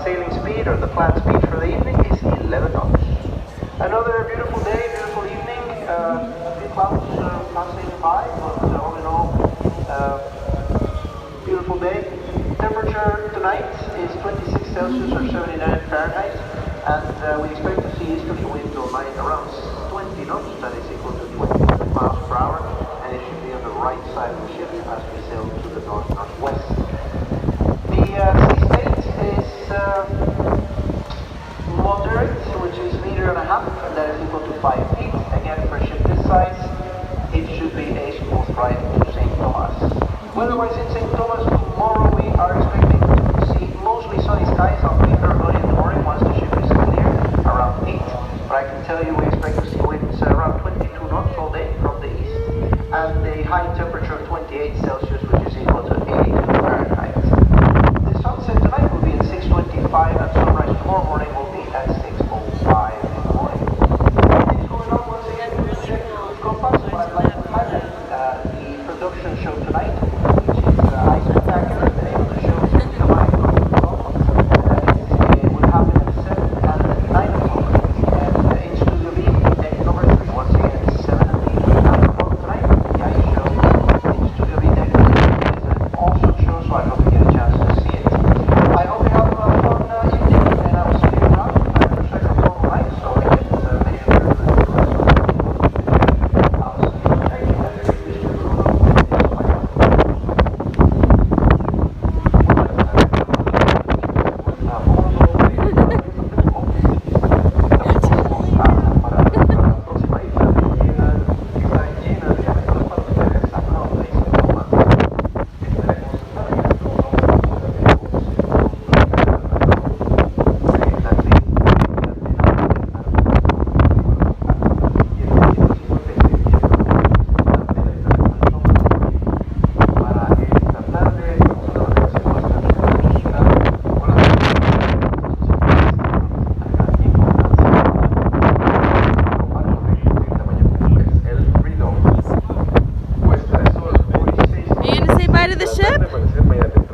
Sailing speed, or the planned speed for the evening, is 11 knots. Another beautiful day, beautiful evening. A few clouds passing by, but all in all, beautiful day. Temperature tonight is 26 Celsius or 79 Fahrenheit, and we expect to see easterly winds all night around 20 knots, that is equal to 20 miles per hour, and it should be on the right side of the ship as we sail to the north-northwest. The sea state is moderate, which is 1.5 meters, and that is equal to 5 feet. Again, for a ship this size, it should be a smooth ride to St. Thomas. Weather-wise in St. Thomas, tomorrow we are expecting to see mostly sunny skies early in the morning once the ship is clear, around 8. But I can tell you we expect to see winds around 22 knots all day from the east, and a high temperature of 28 Celsius, which is equal to 82 Fahrenheit. The sunset tonight will be at 6:25, and sunrise tomorrow morning will be at 6:05 in the morning. Things going on once again with the check of compass, but I'd like to highlight the production show tonight, which is spectacular. The name of the show is will happen at 7 and 9 o'clock. And in Studio B, deck number 3, once again, it's 7 and 9 o'clock tonight. The ice show in Studio B, deck number 3 is an awesome show, so I hope you get a chance to see it. I hope you have a fun evening, and I will see you around. I'm for second normal night, so I get many of you. I'll see you thank you. Are you gonna say bye to the ship?